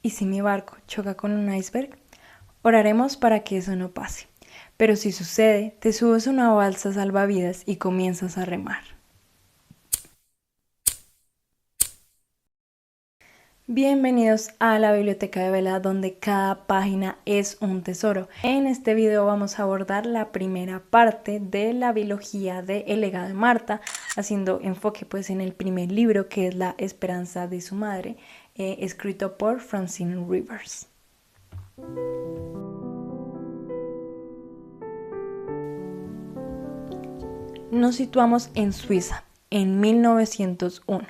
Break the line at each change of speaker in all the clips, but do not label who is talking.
¿Y si mi barco choca con un iceberg? Oraremos para que eso no pase. Pero si sucede, te subes a una balsa salvavidas y comienzas a remar. Bienvenidos a la Biblioteca de Vela, donde cada página es un tesoro. En este video vamos a abordar la primera parte de la biología de El legado de Marta, haciendo enfoque pues en el primer libro, que es La esperanza de su madre, escrito por Francine Rivers. Nos situamos en Suiza, en 1901.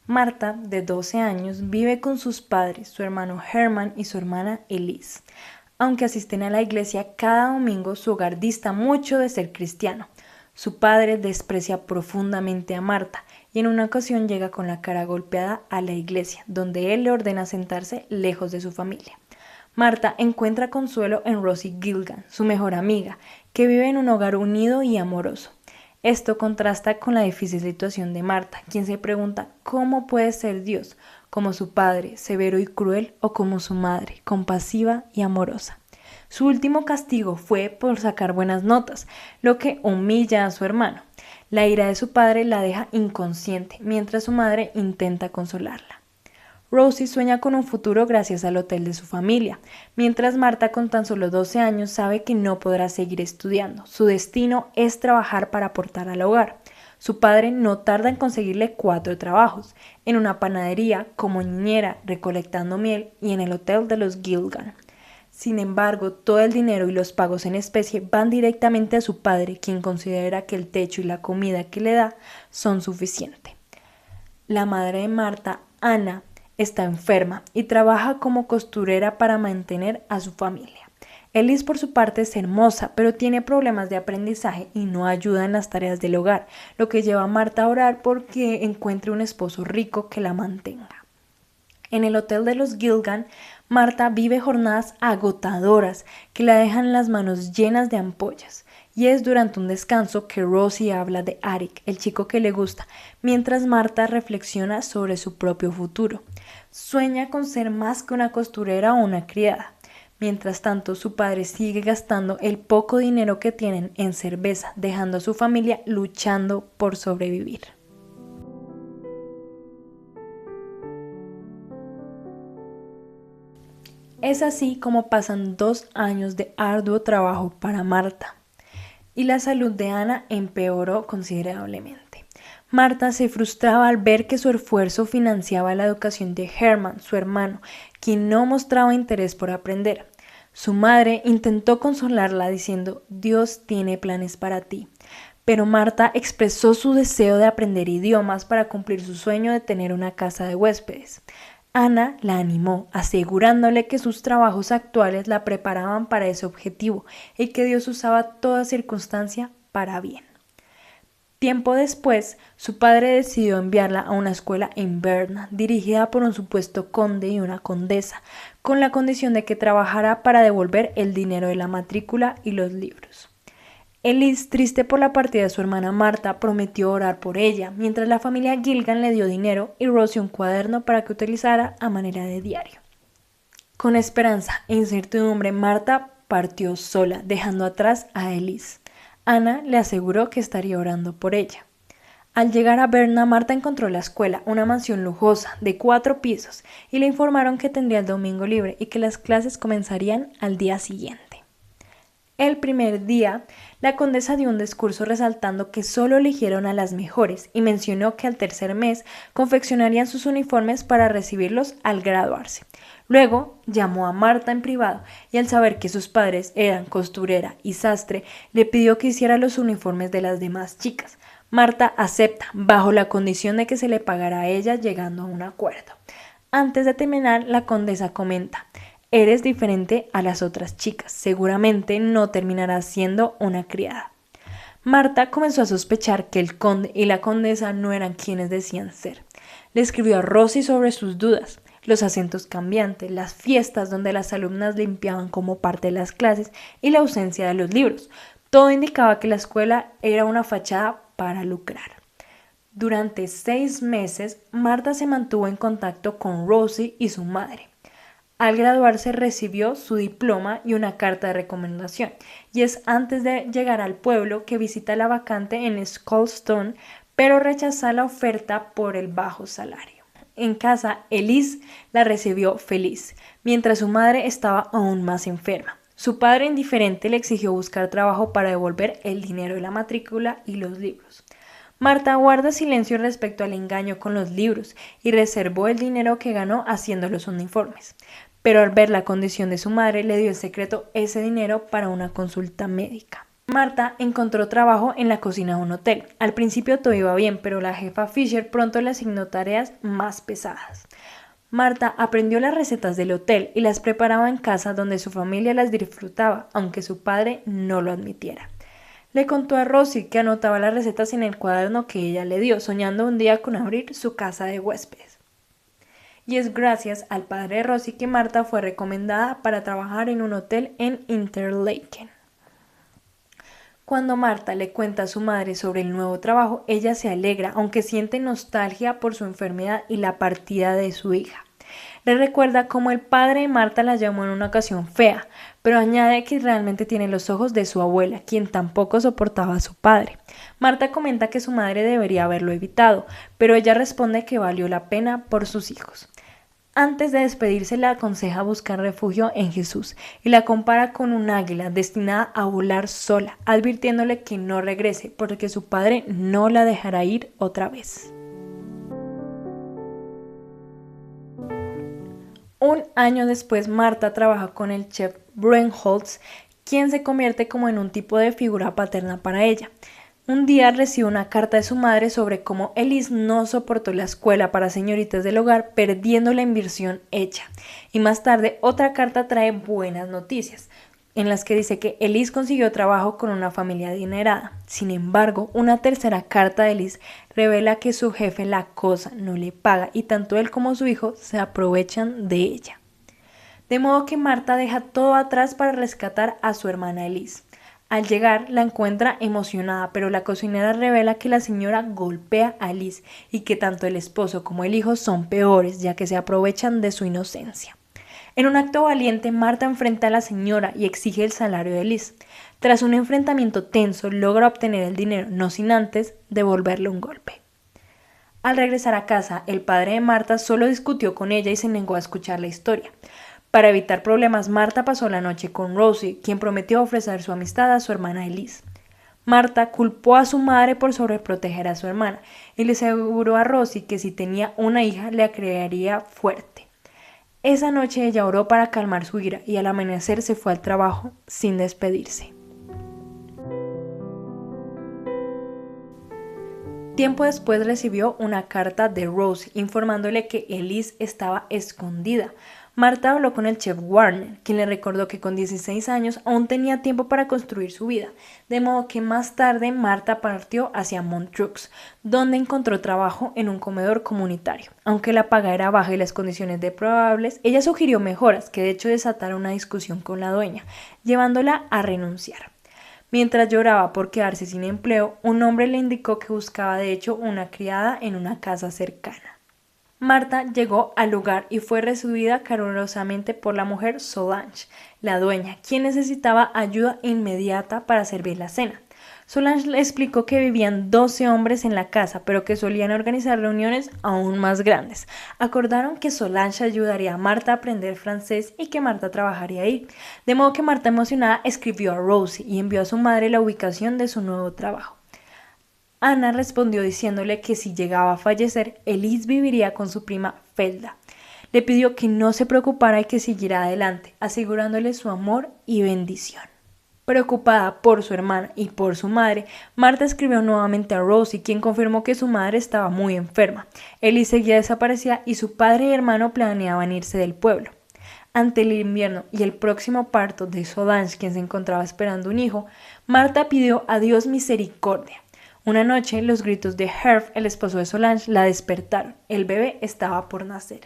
Marta, de 12 años, vive con sus padres, su hermano Hermann y su hermana Elise. Aunque asisten a la iglesia cada domingo, su hogar dista mucho de ser cristiano. Su padre desprecia profundamente a Marta y en una ocasión llega con la cara golpeada a la iglesia, donde él le ordena sentarse lejos de su familia. Marta encuentra consuelo en Rosie Gilgan, su mejor amiga, que vive en un hogar unido y amoroso. Esto contrasta con la difícil situación de Marta, quien se pregunta cómo puede ser Dios, como su padre, severo y cruel, o como su madre, compasiva y amorosa. Su último castigo fue por sacar buenas notas, lo que humilla a su hermano. La ira de su padre la deja inconsciente, mientras su madre intenta consolarla. Rosie sueña con un futuro gracias al hotel de su familia, mientras Marta, con tan solo 12 años, sabe que no podrá seguir estudiando. Su destino es trabajar para aportar al hogar. Su padre no tarda en conseguirle 4 trabajos, en una panadería, como niñera, recolectando miel y en el hotel de los Gilgan. Sin embargo, todo el dinero y los pagos en especie van directamente a su padre, quien considera que el techo y la comida que le da son suficientes. La madre de Marta, Ana, está enferma y trabaja como costurera para mantener a su familia. Elise, por su parte, es hermosa, pero tiene problemas de aprendizaje y no ayuda en las tareas del hogar, lo que lleva a Marta a orar porque encuentre un esposo rico que la mantenga. En el hotel de los Gilgan, Marta vive jornadas agotadoras que la dejan las manos llenas de ampollas. Y es durante un descanso que Rosie habla de Arik, el chico que le gusta, mientras Marta reflexiona sobre su propio futuro. Sueña con ser más que una costurera o una criada. Mientras tanto, su padre sigue gastando el poco dinero que tienen en cerveza, dejando a su familia luchando por sobrevivir. Es así como pasan 2 años de arduo trabajo para Marta, y la salud de Ana empeoró considerablemente. Marta se frustraba al ver que su esfuerzo financiaba la educación de Hermann, su hermano, quien no mostraba interés por aprender. Su madre intentó consolarla diciendo: Dios tiene planes para ti. Pero Marta expresó su deseo de aprender idiomas para cumplir su sueño de tener una casa de huéspedes. Ana la animó, asegurándole que sus trabajos actuales la preparaban para ese objetivo y que Dios usaba toda circunstancia para bien. Tiempo después, su padre decidió enviarla a una escuela en Berna, dirigida por un supuesto conde y una condesa, con la condición de que trabajara para devolver el dinero de la matrícula y los libros. Elise, triste por la partida de su hermana Marta, prometió orar por ella, mientras la familia Gilgan le dio dinero y Rosie un cuaderno para que utilizara a manera de diario. Con esperanza e incertidumbre, Marta partió sola, dejando atrás a Elise. Ana le aseguró que estaría orando por ella. Al llegar a Berna, Marta encontró la escuela, una mansión lujosa de 4 pisos, y le informaron que tendría el domingo libre y que las clases comenzarían al día siguiente. El primer día, la condesa dio un discurso resaltando que solo eligieron a las mejores y mencionó que al tercer mes confeccionarían sus uniformes para recibirlos al graduarse. Luego llamó a Marta en privado y, al saber que sus padres eran costurera y sastre, le pidió que hiciera los uniformes de las demás chicas. Marta acepta, bajo la condición de que se le pagara a ella, llegando a un acuerdo. Antes de terminar, la condesa comenta: eres diferente a las otras chicas, seguramente no terminarás siendo una criada. Marta comenzó a sospechar que el conde y la condesa no eran quienes decían ser. Le escribió a Rosie sobre sus dudas, los acentos cambiantes, las fiestas donde las alumnas limpiaban como parte de las clases y la ausencia de los libros. Todo indicaba que la escuela era una fachada para lucrar. Durante 6 meses, Marta se mantuvo en contacto con Rosie y su madre. Al graduarse recibió su diploma y una carta de recomendación, y es antes de llegar al pueblo que visita la vacante en Scotstoun, pero rechaza la oferta por el bajo salario. En casa, Elise la recibió feliz, mientras su madre estaba aún más enferma. Su padre indiferente le exigió buscar trabajo para devolver el dinero de la matrícula y los libros. Marta guarda silencio respecto al engaño con los libros y reservó el dinero que ganó haciendo los uniformes. Pero al ver la condición de su madre, le dio en secreto ese dinero para una consulta médica. Marta encontró trabajo en la cocina de un hotel. Al principio todo iba bien, pero la jefa Fisher pronto le asignó tareas más pesadas. Marta aprendió las recetas del hotel y las preparaba en casa donde su familia las disfrutaba, aunque su padre no lo admitiera. Le contó a Rosie que anotaba las recetas en el cuaderno que ella le dio, soñando un día con abrir su casa de huéspedes. Y es gracias al padre de Rosie que Marta fue recomendada para trabajar en un hotel en Interlaken. Cuando Marta le cuenta a su madre sobre el nuevo trabajo, ella se alegra, aunque siente nostalgia por su enfermedad y la partida de su hija. Le recuerda cómo el padre de Marta la llamó en una ocasión fea, pero añade que realmente tiene los ojos de su abuela, quien tampoco soportaba a su padre. Marta comenta que su madre debería haberlo evitado, pero ella responde que valió la pena por sus hijos. Antes de despedirse le aconseja buscar refugio en Jesús y la compara con un águila destinada a volar sola, advirtiéndole que no regrese porque su padre no la dejará ir otra vez. Un año después, Marta trabaja con el chef Brennholz, quien se convierte como en un tipo de figura paterna para ella. Un día recibe una carta de su madre sobre cómo Elise no soportó la escuela para señoritas del hogar, perdiendo la inversión hecha. Y más tarde, otra carta trae buenas noticias, en las que dice que Elise consiguió trabajo con una familia adinerada. Sin embargo, una tercera carta de Elise revela que su jefe la acosa, no le paga y tanto él como su hijo se aprovechan de ella. De modo que Marta deja todo atrás para rescatar a su hermana Elise. Al llegar, la encuentra emocionada, pero la cocinera revela que la señora golpea a Elise y que tanto el esposo como el hijo son peores, ya que se aprovechan de su inocencia. En un acto valiente, Marta enfrenta a la señora y exige el salario de Elise. Tras un enfrentamiento tenso, logra obtener el dinero, no sin antes devolverle un golpe. Al regresar a casa, el padre de Marta solo discutió con ella y se negó a escuchar la historia. Para evitar problemas, Marta pasó la noche con Rosie, quien prometió ofrecer su amistad a su hermana Elise. Marta culpó a su madre por sobreproteger a su hermana y le aseguró a Rosie que si tenía una hija le criaría fuerte. Esa noche ella oró para calmar su ira y al amanecer se fue al trabajo sin despedirse. Tiempo después recibió una carta de Rosie informándole que Elise estaba escondida. Marta habló con el chef Warner, quien le recordó que con 16 años aún tenía tiempo para construir su vida, de modo que más tarde Marta partió hacia Montreux, donde encontró trabajo en un comedor comunitario. Aunque la paga era baja y las condiciones deplorables, ella sugirió mejoras que de hecho desataron una discusión con la dueña, llevándola a renunciar. Mientras lloraba por quedarse sin empleo, un hombre le indicó que buscaba de hecho una criada en una casa cercana. Marta llegó al lugar y fue recibida calurosamente por la mujer Solange, la dueña, quien necesitaba ayuda inmediata para servir la cena. Solange le explicó que vivían 12 hombres en la casa, pero que solían organizar reuniones aún más grandes. Acordaron que Solange ayudaría a Marta a aprender francés y que Marta trabajaría ahí. De modo que Marta, emocionada, escribió a Rosie y envió a su madre la ubicación de su nuevo trabajo. Ana respondió diciéndole que si llegaba a fallecer, Elise viviría con su prima Felda. Le pidió que no se preocupara y que siguiera adelante, asegurándole su amor y bendición. Preocupada por su hermana y por su madre, Marta escribió nuevamente a Rosie, quien confirmó que su madre estaba muy enferma. Elise seguía desaparecida y su padre y hermano planeaban irse del pueblo. Ante el invierno y el próximo parto de Solange, quien se encontraba esperando un hijo, Marta pidió a Dios misericordia. Una noche, los gritos de Herve, el esposo de Solange, la despertaron. El bebé estaba por nacer.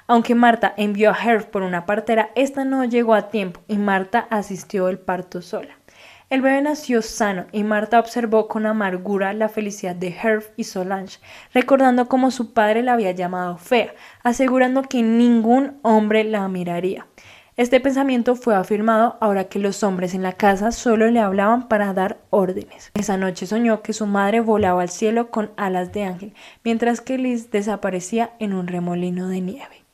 Aunque Marta envió a Herve por una partera, esta no llegó a tiempo y Marta asistió el parto sola. El bebé nació sano y Marta observó con amargura la felicidad de Herb y Solange, recordando cómo su padre la había llamado fea, asegurando que ningún hombre la miraría. Este pensamiento fue afirmado ahora que los hombres en la casa solo le hablaban para dar órdenes. Esa noche soñó que su madre volaba al cielo con alas de ángel, mientras que Liz desaparecía en un remolino de nieve.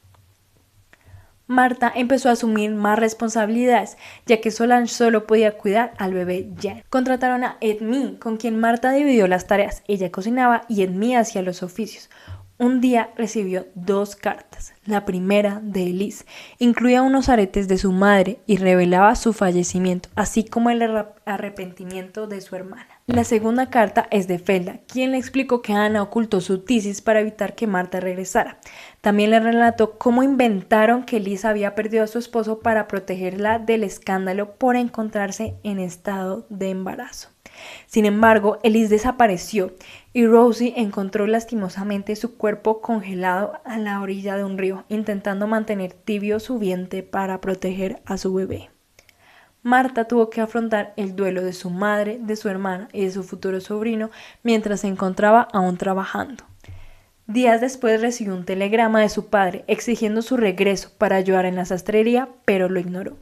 Marta empezó a asumir más responsabilidades, ya que Solange solo podía cuidar al bebé Jan. Contrataron a Edmí, con quien Marta dividió las tareas. Ella cocinaba y Edmí hacía los oficios. Un día recibió 2 cartas. La primera, de Elise, incluía unos aretes de su madre y revelaba su fallecimiento, así como el arrepentimiento de su hermana. La segunda carta es de Felda, quien le explicó que Ana ocultó su tesis para evitar que Marta regresara. También le relató cómo inventaron que Elise había perdido a su esposo para protegerla del escándalo por encontrarse en estado de embarazo. Sin embargo, Elise desapareció y Rosie encontró lastimosamente su cuerpo congelado a la orilla de un río, intentando mantener tibio su vientre para proteger a su bebé. Marta tuvo que afrontar el duelo de su madre, de su hermana y de su futuro sobrino mientras se encontraba aún trabajando. Días después recibió un telegrama de su padre exigiendo su regreso para ayudar en la sastrería, pero lo ignoró.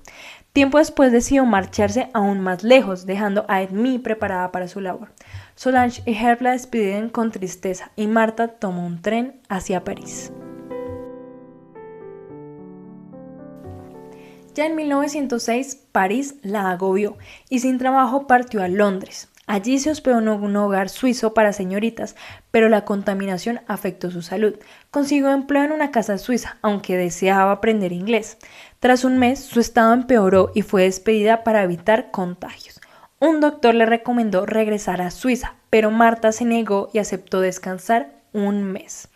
Tiempo después decidió marcharse aún más lejos, dejando a Edmí preparada para su labor. Solange y Herb la despidieron con tristeza y Marta tomó un tren hacia París. Ya en 1906, París la agobió y sin trabajo partió a Londres. Allí se hospedó en un hogar suizo para señoritas, pero la contaminación afectó su salud. Consiguió empleo en una casa suiza, aunque deseaba aprender inglés. Tras un mes, su estado empeoró y fue despedida para evitar contagios. Un doctor le recomendó regresar a Suiza, pero Marta se negó y aceptó descansar un mes.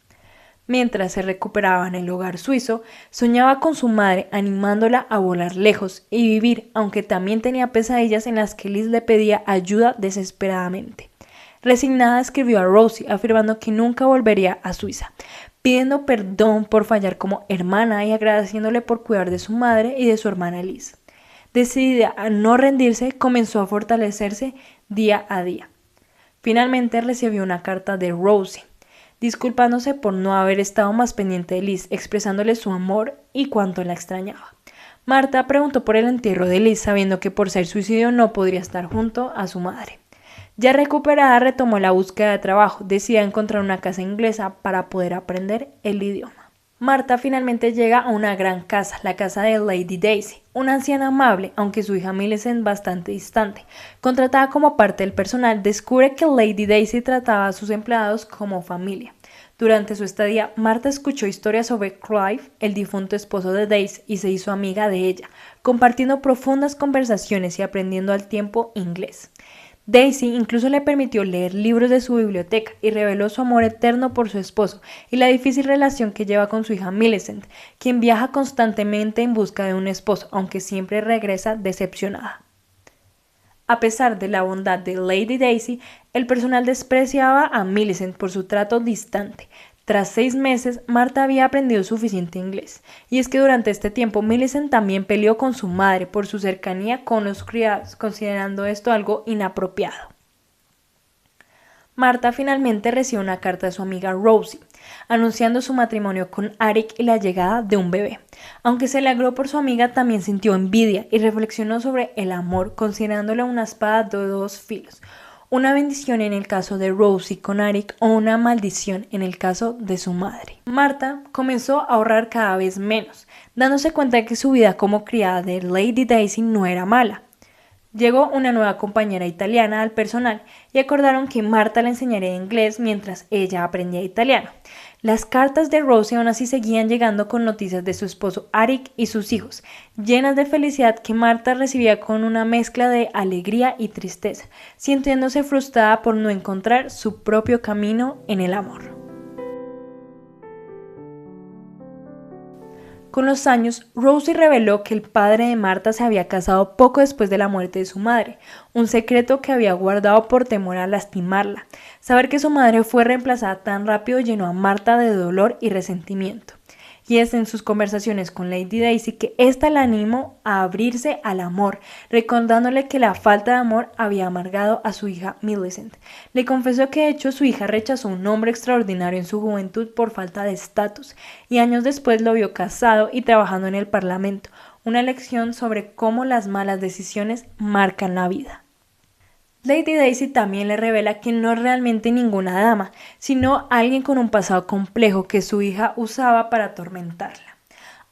Mientras se recuperaba en el hogar suizo, soñaba con su madre animándola a volar lejos y vivir, aunque también tenía pesadillas en las que Liz le pedía ayuda desesperadamente. Resignada escribió a Rosie afirmando que nunca volvería a Suiza, pidiendo perdón por fallar como hermana y agradeciéndole por cuidar de su madre y de su hermana Liz. Decidida a no rendirse, comenzó a fortalecerse día a día. Finalmente recibió una carta de Rosie, disculpándose por no haber estado más pendiente de Liz, expresándole su amor y cuánto la extrañaba. Marta preguntó por el entierro de Liz, sabiendo que por ser suicidio no podría estar junto a su madre. Ya recuperada, retomó la búsqueda de trabajo, decidida encontrar una casa inglesa para poder aprender el idioma. Marta finalmente llega a una gran casa, la casa de Lady Daisy, una anciana amable, aunque su hija Millicent bastante distante. Contratada como parte del personal, descubre que Lady Daisy trataba a sus empleados como familia. Durante su estadía, Marta escuchó historias sobre Clive, el difunto esposo de Daisy, y se hizo amiga de ella, compartiendo profundas conversaciones y aprendiendo al tiempo inglés. Daisy incluso le permitió leer libros de su biblioteca y reveló su amor eterno por su esposo y la difícil relación que lleva con su hija Millicent, quien viaja constantemente en busca de un esposo, aunque siempre regresa decepcionada. A pesar de la bondad de Lady Daisy, el personal despreciaba a Millicent por su trato distante. Tras 6 meses, Marta había aprendido suficiente inglés, y es que durante este tiempo Millicent también peleó con su madre por su cercanía con los criados, considerando esto algo inapropiado. Marta finalmente recibió una carta de su amiga Rosie, anunciando su matrimonio con Arik y la llegada de un bebé. Aunque se alegró por su amiga, también sintió envidia y reflexionó sobre el amor, considerándolo una espada de 2 filos. Una bendición en el caso de Rosie con Arik o una maldición en el caso de su madre. Marta comenzó a ahorrar cada vez menos, dándose cuenta de que su vida como criada de Lady Daisy no era mala. Llegó una nueva compañera italiana al personal y acordaron que Marta le enseñaría inglés mientras ella aprendía italiano. Las cartas de Rosie aún así seguían llegando con noticias de su esposo Arik y sus hijos, llenas de felicidad que Marta recibía con una mezcla de alegría y tristeza, sintiéndose frustrada por no encontrar su propio camino en el amor. Con los años, Rosie reveló que el padre de Marta se había casado poco después de la muerte de su madre, un secreto que había guardado por temor a lastimarla. Saber que su madre fue reemplazada tan rápido llenó a Marta de dolor y resentimiento. y es en sus conversaciones con Lady Daisy que ésta la animó a abrirse al amor, recordándole que la falta de amor había amargado a su hija Millicent. Le confesó que de hecho su hija rechazó un hombre extraordinario en su juventud por falta de estatus, y años después lo vio casado y trabajando en el Parlamento, una lección sobre cómo las malas decisiones marcan la vida. Lady Daisy también le revela que no es realmente ninguna dama, sino alguien con un pasado complejo que su hija usaba para atormentarla.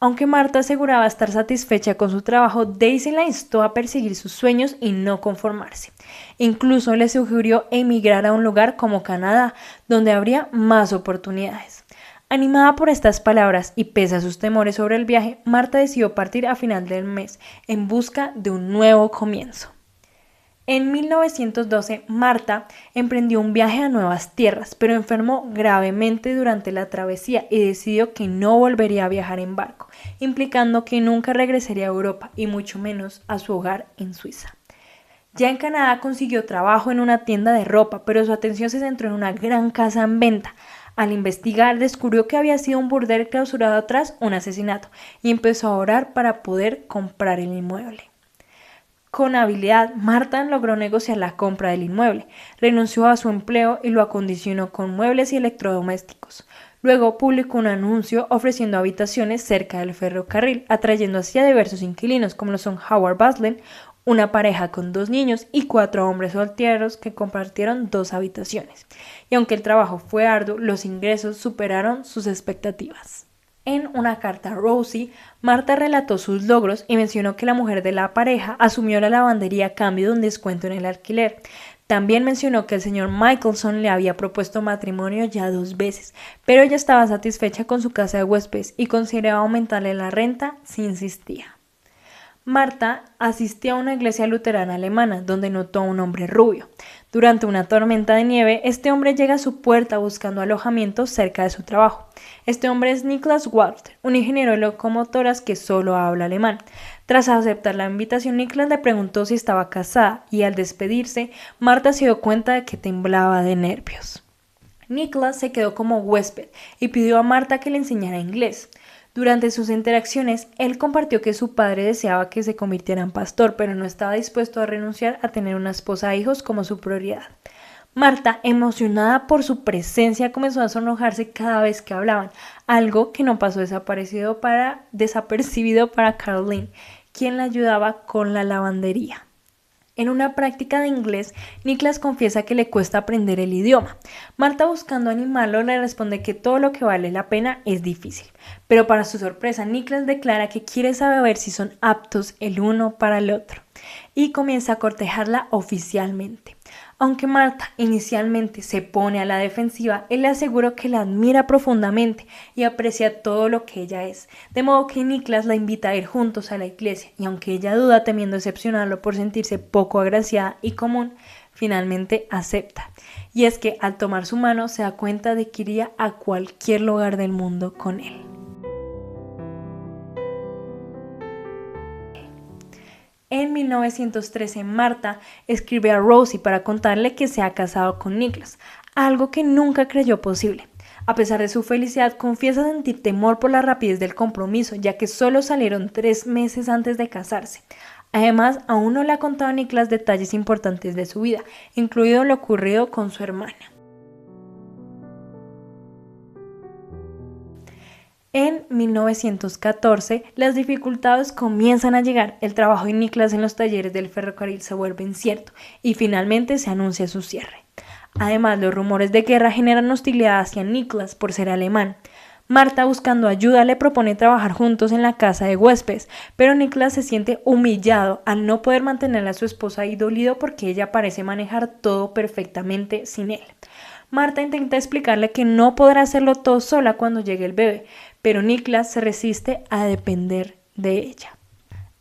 Aunque Marta aseguraba estar satisfecha con su trabajo, Daisy la instó a perseguir sus sueños y no conformarse. Incluso le sugirió emigrar a un lugar como Canadá, donde habría más oportunidades. Animada por estas palabras y pese a sus temores sobre el viaje, Marta decidió partir a final del mes en busca de un nuevo comienzo. En 1912, Marta emprendió un viaje a nuevas tierras, pero enfermó gravemente durante la travesía y decidió que no volvería a viajar en barco, implicando que nunca regresaría a Europa y mucho menos a su hogar en Suiza. Ya en Canadá consiguió trabajo en una tienda de ropa, pero su atención se centró en una gran casa en venta. Al investigar, descubrió que había sido un burdel clausurado tras un asesinato y empezó a orar para poder comprar el inmueble. Con habilidad, Marta logró negociar la compra del inmueble, renunció a su empleo y lo acondicionó con muebles y electrodomésticos. Luego publicó un anuncio ofreciendo habitaciones cerca del ferrocarril, atrayendo así a diversos inquilinos como lo son Howard Baslin, una pareja con 2 niños y 4 hombres solteros que compartieron 2 habitaciones. Y aunque el trabajo fue arduo, los ingresos superaron sus expectativas. En una carta a Rosie, Marta relató sus logros y mencionó que la mujer de la pareja asumió la lavandería a cambio de un descuento en el alquiler. También mencionó que el señor Michelson le había propuesto matrimonio ya 2 veces, pero ella estaba satisfecha con su casa de huéspedes y consideraba aumentarle la renta si insistía. Marta asistía a una iglesia luterana alemana donde notó a un hombre rubio. Durante una tormenta de nieve, este hombre llega a su puerta buscando alojamiento cerca de su trabajo. Este hombre es Niklas Walter, un ingeniero de locomotoras que solo habla alemán. Tras aceptar la invitación, Niklas le preguntó si estaba casada y al despedirse, Marta se dio cuenta de que temblaba de nervios. Niklas se quedó como huésped y pidió a Marta que le enseñara inglés. Durante sus interacciones, él compartió que su padre deseaba que se convirtiera en pastor, pero no estaba dispuesto a renunciar a tener una esposa e hijos como su prioridad. Marta, emocionada por su presencia, comenzó a sonrojarse cada vez que hablaban, algo que no pasó desapercibido para Caroline, quien la ayudaba con la lavandería. En una práctica de inglés, Niklas confiesa que le cuesta aprender el idioma. Marta, buscando animarlo, le responde que todo lo que vale la pena es difícil. Pero para su sorpresa, Niklas declara que quiere saber si son aptos el uno para el otro y comienza a cortejarla oficialmente. Aunque Marta inicialmente se pone a la defensiva, él le asegura que la admira profundamente y aprecia todo lo que ella es, de modo que Niklas la invita a ir juntos a la iglesia y aunque ella duda temiendo decepcionarlo por sentirse poco agraciada y común, finalmente acepta. Y es que al tomar su mano se da cuenta de que iría a cualquier lugar del mundo con él. En 1913, Marta escribe a Rosie para contarle que se ha casado con Niklas, algo que nunca creyó posible. A pesar de su felicidad, confiesa sentir temor por la rapidez del compromiso, ya que solo salieron 3 meses antes de casarse. Además, aún no le ha contado a Niklas detalles importantes de su vida, incluido lo ocurrido con su hermana. En 1914, las dificultades comienzan a llegar, el trabajo de Niklas en los talleres del ferrocarril se vuelve incierto y finalmente se anuncia su cierre. Además, los rumores de guerra generan hostilidad hacia Niklas por ser alemán. Marta, buscando ayuda, le propone trabajar juntos en la casa de huéspedes, pero Niklas se siente humillado al no poder mantener a su esposa y dolido porque ella parece manejar todo perfectamente sin él. Marta intenta explicarle que no podrá hacerlo todo sola cuando llegue el bebé, pero Niklas se resiste a depender de ella.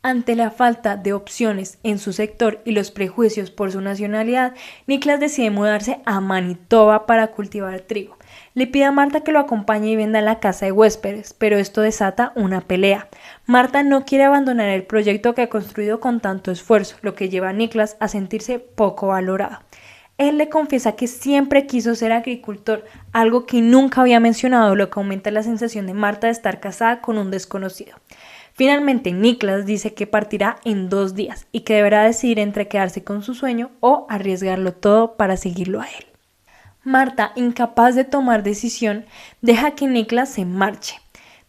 Ante la falta de opciones en su sector y los prejuicios por su nacionalidad, Niklas decide mudarse a Manitoba para cultivar trigo. Le pide a Marta que lo acompañe y venda la casa de huéspedes, pero esto desata una pelea. Marta no quiere abandonar el proyecto que ha construido con tanto esfuerzo, lo que lleva a Niklas a sentirse poco valorado. Él le confiesa que siempre quiso ser agricultor, algo que nunca había mencionado, lo que aumenta la sensación de Marta de estar casada con un desconocido. Finalmente, Niklas dice que partirá en 2 días y que deberá decidir entre quedarse con su sueño o arriesgarlo todo para seguirlo a él. Marta, incapaz de tomar decisión, deja que Niklas se marche.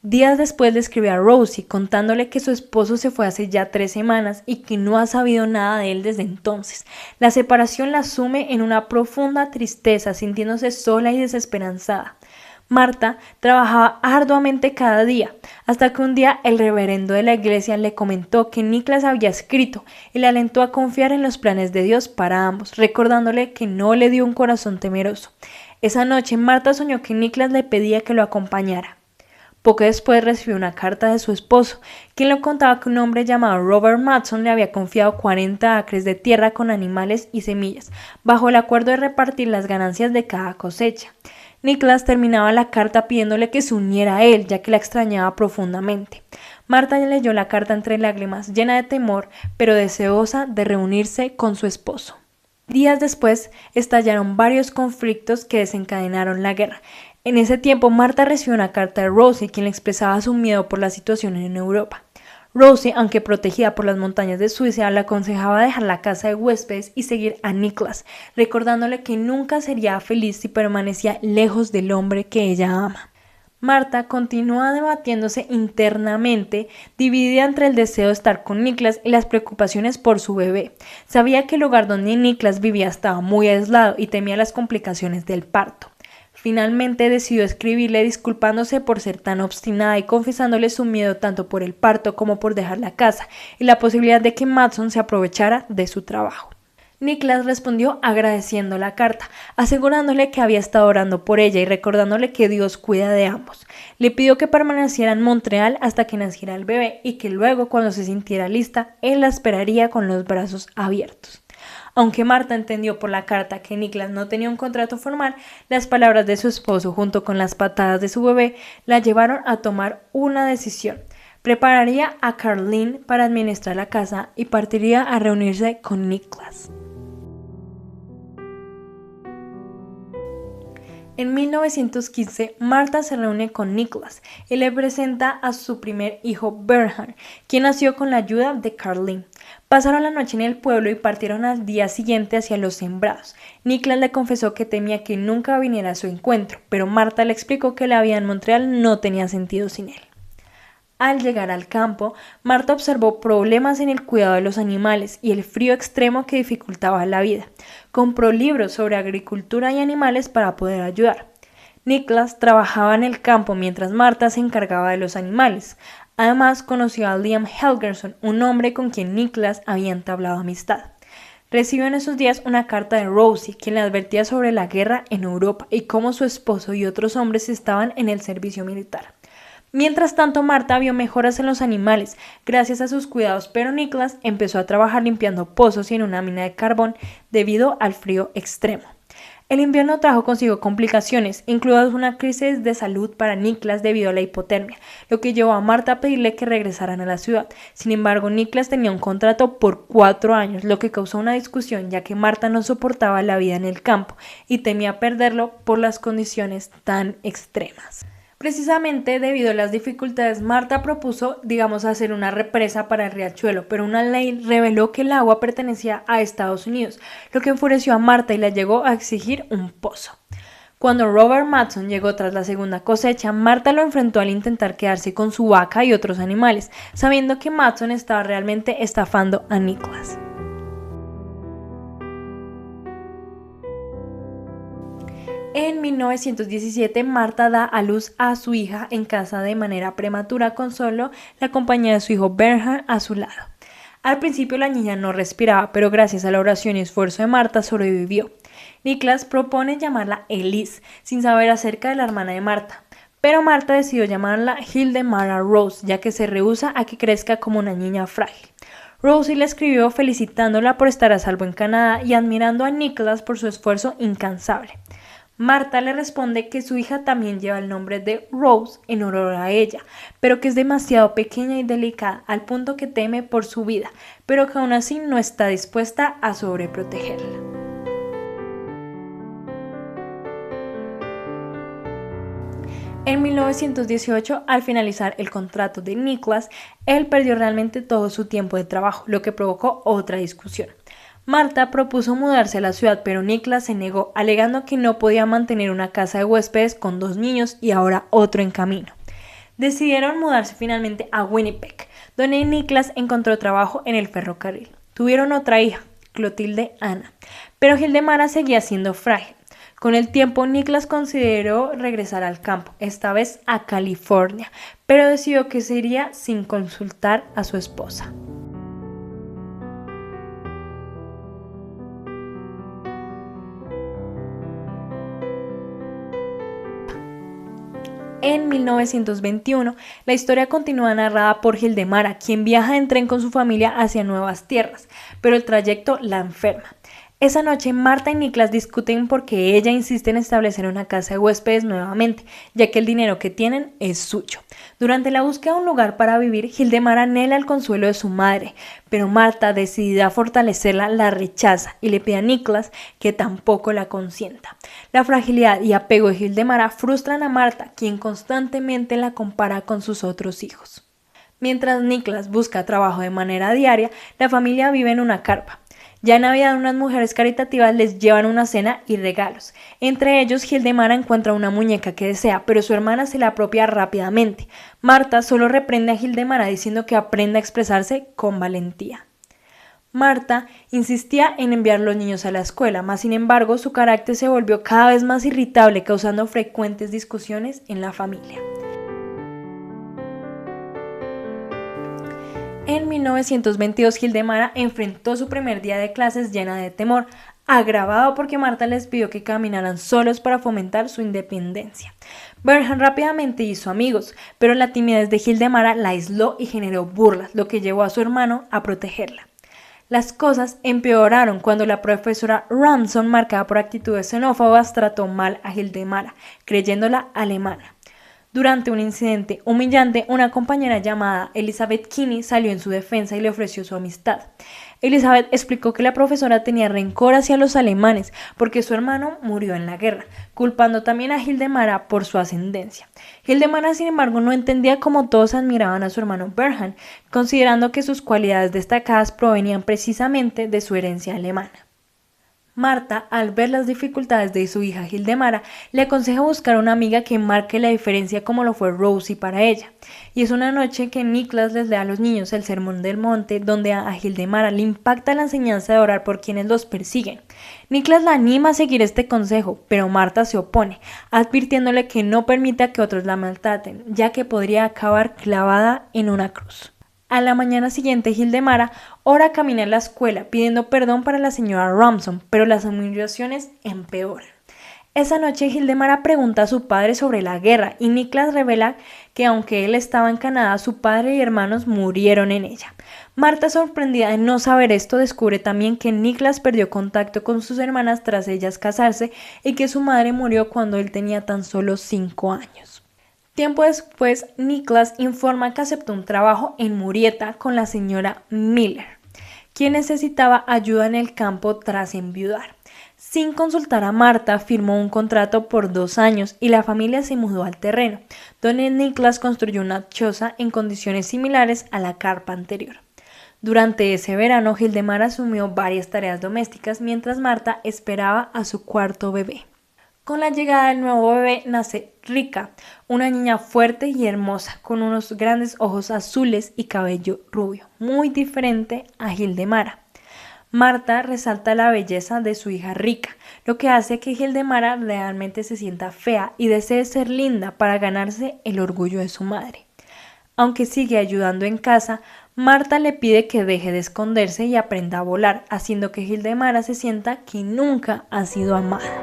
Días después le escribió a Rosie contándole que su esposo se fue hace ya 3 semanas y que no ha sabido nada de él desde entonces. La separación la sume en una profunda tristeza, sintiéndose sola y desesperanzada. Marta trabajaba arduamente cada día, hasta que un día el reverendo de la iglesia le comentó que Niklas había escrito y le alentó a confiar en los planes de Dios para ambos, recordándole que no le dio un corazón temeroso. Esa noche Marta soñó que Niklas le pedía que lo acompañara. Poco después recibió una carta de su esposo, quien le contaba que un hombre llamado Robert Matson le había confiado 40 acres de tierra con animales y semillas, bajo el acuerdo de repartir las ganancias de cada cosecha. Niklas terminaba la carta pidiéndole que se uniera a él, ya que la extrañaba profundamente. Marta leyó la carta entre lágrimas, llena de temor, pero deseosa de reunirse con su esposo. Días después estallaron varios conflictos que desencadenaron la guerra. En ese tiempo, Marta recibió una carta de Rosie, quien le expresaba su miedo por la situación en Europa. Rosie, aunque protegida por las montañas de Suiza, le aconsejaba dejar la casa de huéspedes y seguir a Niklas, recordándole que nunca sería feliz si permanecía lejos del hombre que ella ama. Marta continúa debatiéndose internamente, dividida entre el deseo de estar con Niklas y las preocupaciones por su bebé. Sabía que el lugar donde Niklas vivía estaba muy aislado y temía las complicaciones del parto. Finalmente decidió escribirle disculpándose por ser tan obstinada y confesándole su miedo tanto por el parto como por dejar la casa y la posibilidad de que Matson se aprovechara de su trabajo. Niklas respondió agradeciendo la carta, asegurándole que había estado orando por ella y recordándole que Dios cuida de ambos. Le pidió que permaneciera en Montreal hasta que naciera el bebé y que luego, cuando se sintiera lista, él la esperaría con los brazos abiertos. Aunque Marta entendió por la carta que Niklas no tenía un contrato formal, las palabras de su esposo junto con las patadas de su bebé la llevaron a tomar una decisión. Prepararía a Caroline para administrar la casa y partiría a reunirse con Niklas. En 1915, Marta se reúne con Niklas y le presenta a su primer hijo Bernhard, quien nació con la ayuda de Caroline. Pasaron la noche en el pueblo y partieron al día siguiente hacia los sembrados. Niklas le confesó que temía que nunca viniera a su encuentro, pero Marta le explicó que la vida en Montreal no tenía sentido sin él. Al llegar al campo, Marta observó problemas en el cuidado de los animales y el frío extremo que dificultaba la vida. Compró libros sobre agricultura y animales para poder ayudar. Niklas trabajaba en el campo mientras Marta se encargaba de los animales. Además, conoció a Liam Helgerson, un hombre con quien Niklas había entablado amistad. Recibió en esos días una carta de Rosie, quien le advertía sobre la guerra en Europa y cómo su esposo y otros hombres estaban en el servicio militar. Mientras tanto, Marta vio mejoras en los animales gracias a sus cuidados, pero Niklas empezó a trabajar limpiando pozos y en una mina de carbón debido al frío extremo. El invierno trajo consigo complicaciones, incluidas una crisis de salud para Niklas debido a la hipotermia, lo que llevó a Marta a pedirle que regresaran a la ciudad. Sin embargo, Niklas tenía un contrato por 4 años, lo que causó una discusión, ya que Marta no soportaba la vida en el campo y temía perderlo por las condiciones tan extremas. Precisamente debido a las dificultades, Marta propuso, hacer una represa para el riachuelo, pero una ley reveló que el agua pertenecía a Estados Unidos, lo que enfureció a Marta y la llegó a exigir un pozo. Cuando Robert Matson llegó tras la segunda cosecha, Marta lo enfrentó al intentar quedarse con su vaca y otros animales, sabiendo que Matson estaba realmente estafando a Niklas. En 1917, Marta da a luz a su hija en casa de manera prematura con solo la compañía de su hijo Bernhard a su lado. Al principio la niña no respiraba, pero gracias a la oración y esfuerzo de Marta sobrevivió. Niklas propone llamarla Elise, sin saber acerca de la hermana de Marta, pero Marta decidió llamarla Hildemara Rose, ya que se rehúsa a que crezca como una niña frágil. Rosie le escribió felicitándola por estar a salvo en Canadá y admirando a Niklas por su esfuerzo incansable. Marta le responde que su hija también lleva el nombre de Rose en honor a ella, pero que es demasiado pequeña y delicada al punto que teme por su vida, pero que aún así no está dispuesta a sobreprotegerla. En 1918, al finalizar el contrato de Niklas, él perdió realmente todo su tiempo de trabajo, lo que provocó otra discusión. Marta propuso mudarse a la ciudad, pero Niklas se negó, alegando que no podía mantener una casa de huéspedes con 2 niños y ahora otro en camino. Decidieron mudarse finalmente a Winnipeg, donde Niklas encontró trabajo en el ferrocarril. Tuvieron otra hija, Clotilde Ana, pero Hildemara seguía siendo frágil. Con el tiempo, Niklas consideró regresar al campo, esta vez a California, pero decidió que se iría sin consultar a su esposa. En 1921, la historia continúa narrada por Hildemara, quien viaja en tren con su familia hacia nuevas tierras, pero el trayecto la enferma. Esa noche, Marta y Niklas discuten porque ella insiste en establecer una casa de huéspedes nuevamente, ya que el dinero que tienen es suyo. Durante la búsqueda de un lugar para vivir, Hildemara anhela el consuelo de su madre, pero Marta, decidida a fortalecerla, la rechaza y le pide a Niklas que tampoco la consienta. La fragilidad y apego de Hildemara frustran a Marta, quien constantemente la compara con sus otros hijos. Mientras Niklas busca trabajo de manera diaria, la familia vive en una carpa. Ya en Navidad, unas mujeres caritativas les llevan una cena y regalos. Entre ellos, Hildemara encuentra una muñeca que desea, pero su hermana se la apropia rápidamente. Marta solo reprende a Hildemara diciendo que aprenda a expresarse con valentía. Marta insistía en enviar los niños a la escuela, mas sin embargo su carácter se volvió cada vez más irritable, causando frecuentes discusiones en la familia. En 1922, Hildemara enfrentó su primer día de clases llena de temor, agravado porque Marta les pidió que caminaran solos para fomentar su independencia. Bernhard rápidamente hizo amigos, pero la timidez de Hildemara la aisló y generó burlas, lo que llevó a su hermano a protegerla. Las cosas empeoraron cuando la profesora Ramson, marcada por actitudes xenófobas, trató mal a Hildemara, creyéndola alemana. Durante un incidente humillante, una compañera llamada Elizabeth Kinney salió en su defensa y le ofreció su amistad. Elizabeth explicó que la profesora tenía rencor hacia los alemanes porque su hermano murió en la guerra, culpando también a Hildemara por su ascendencia. Hildemara, sin embargo, no entendía cómo todos admiraban a su hermano Bernhard, considerando que sus cualidades destacadas provenían precisamente de su herencia alemana. Marta, al ver las dificultades de su hija Hildemara, le aconseja buscar una amiga que marque la diferencia como lo fue Rosie para ella. Y es una noche que Niklas les lee a los niños el Sermón del Monte, donde a Hildemara le impacta la enseñanza de orar por quienes los persiguen. Niklas la anima a seguir este consejo, pero Marta se opone, advirtiéndole que no permita que otros la maltraten, ya que podría acabar clavada en una cruz. A la mañana siguiente, Hildemara ora camina a la escuela pidiendo perdón para la señora Ramson, pero las humillaciones empeoran. Esa noche, Hildemara pregunta a su padre sobre la guerra y Niklas revela que aunque él estaba en Canadá, su padre y hermanos murieron en ella. Marta, sorprendida de no saber esto, descubre también que Niklas perdió contacto con sus hermanas tras ellas casarse y que su madre murió cuando él tenía tan solo 5 años. Tiempo después, Niklas informa que aceptó un trabajo en Murrieta con la señora Miller, quien necesitaba ayuda en el campo tras enviudar. Sin consultar a Marta, firmó un contrato por 2 años y la familia se mudó al terreno, donde Niklas construyó una choza en condiciones similares a la carpa anterior. Durante ese verano, Hildemara asumió varias tareas domésticas mientras Marta esperaba a su cuarto bebé. Con la llegada del nuevo bebé nace Rika, una niña fuerte y hermosa, con unos grandes ojos azules y cabello rubio, muy diferente a Hildemara. Marta resalta la belleza de su hija Rika, lo que hace que Hildemara realmente se sienta fea y desee ser linda para ganarse el orgullo de su madre. Aunque sigue ayudando en casa, Marta le pide que deje de esconderse y aprenda a volar, haciendo que Hildemara se sienta que nunca ha sido amada.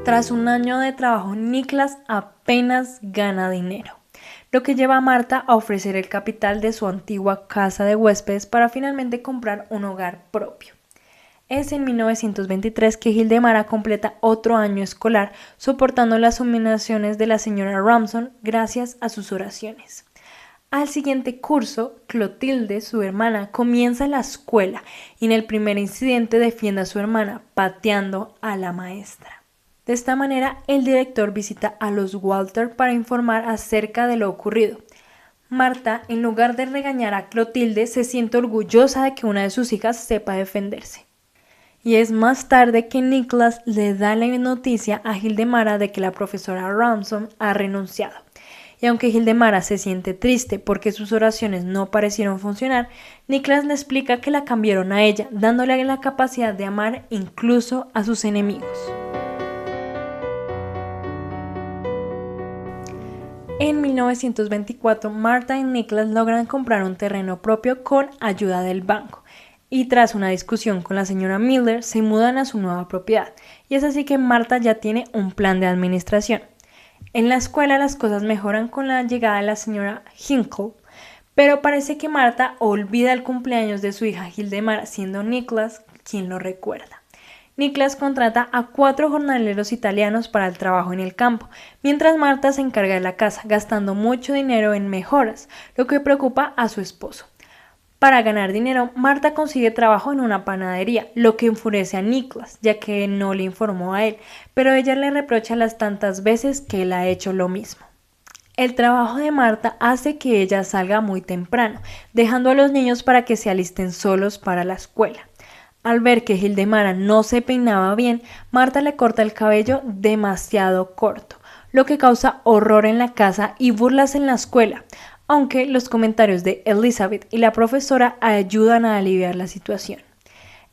Tras un año de trabajo, Niklas apenas gana dinero, lo que lleva a Marta a ofrecer el capital de su antigua casa de huéspedes para finalmente comprar un hogar propio. Es en 1923 que Hildemara completa otro año escolar, soportando las humillaciones de la señora Ramson gracias a sus oraciones. Al siguiente curso, Clotilde, su hermana, comienza la escuela y en el primer incidente defiende a su hermana pateando a la maestra. De esta manera, el director visita a los Walter para informar acerca de lo ocurrido. Marta, en lugar de regañar a Clotilde, se siente orgullosa de que una de sus hijas sepa defenderse. Y es más tarde que Nicholas le da la noticia a Hildemara de que la profesora Ransom ha renunciado. Y aunque Hildemara se siente triste porque sus oraciones no parecieron funcionar, Nicholas le explica que la cambiaron a ella, dándole la capacidad de amar incluso a sus enemigos. En 1924, Marta y Nicholas logran comprar un terreno propio con ayuda del banco y tras una discusión con la señora Miller se mudan a su nueva propiedad y es así que Marta ya tiene un plan de administración. En la escuela las cosas mejoran con la llegada de la señora Hinkle, pero parece que Marta olvida el cumpleaños de su hija Hildemara, siendo Nicholas quien lo recuerda. Nicholas contrata a 4 jornaleros italianos para el trabajo en el campo, mientras Marta se encarga de la casa, gastando mucho dinero en mejoras, lo que preocupa a su esposo. Para ganar dinero, Marta consigue trabajo en una panadería, lo que enfurece a Nicholas, ya que no le informó a él, pero ella le reprocha las tantas veces que él ha hecho lo mismo. El trabajo de Marta hace que ella salga muy temprano, dejando a los niños para que se alisten solos para la escuela. Al ver que Hildemara no se peinaba bien, Marta le corta el cabello demasiado corto, lo que causa horror en la casa y burlas en la escuela, aunque los comentarios de Elizabeth y la profesora ayudan a aliviar la situación.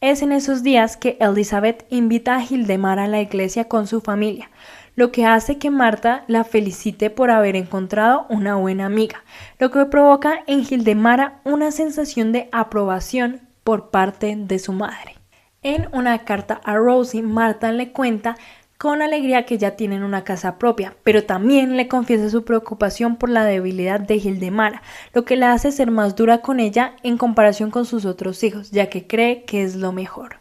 Es en esos días que Elizabeth invita a Hildemara a la iglesia con su familia, lo que hace que Marta la felicite por haber encontrado una buena amiga, lo que provoca en Hildemara una sensación de aprobación por parte de su madre. En una carta a Rosie, Marta le cuenta con alegría que ya tienen una casa propia, pero también le confiesa su preocupación por la debilidad de Hildemara, lo que la hace ser más dura con ella en comparación con sus otros hijos, ya que cree que es lo mejor.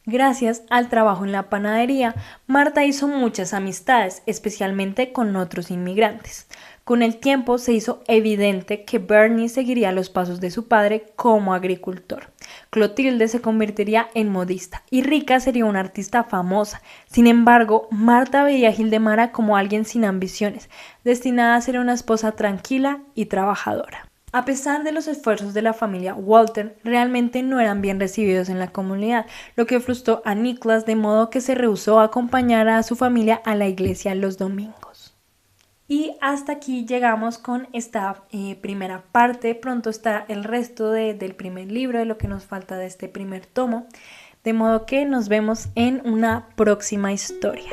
Gracias al trabajo en la panadería, Marta hizo muchas amistades, especialmente con otros inmigrantes. Con el tiempo se hizo evidente que Bernie seguiría los pasos de su padre como agricultor. Clotilde se convertiría en modista y Rika sería una artista famosa. Sin embargo, Marta veía a Hildemara como alguien sin ambiciones, destinada a ser una esposa tranquila y trabajadora. A pesar de los esfuerzos de la familia Walter, realmente no eran bien recibidos en la comunidad, lo que frustró a Nicholas de modo que se rehusó a acompañar a su familia a la iglesia los domingos. Y hasta aquí llegamos con esta primera parte. Pronto está el resto del primer libro, de lo que nos falta de este primer tomo. De modo que nos vemos en una próxima historia.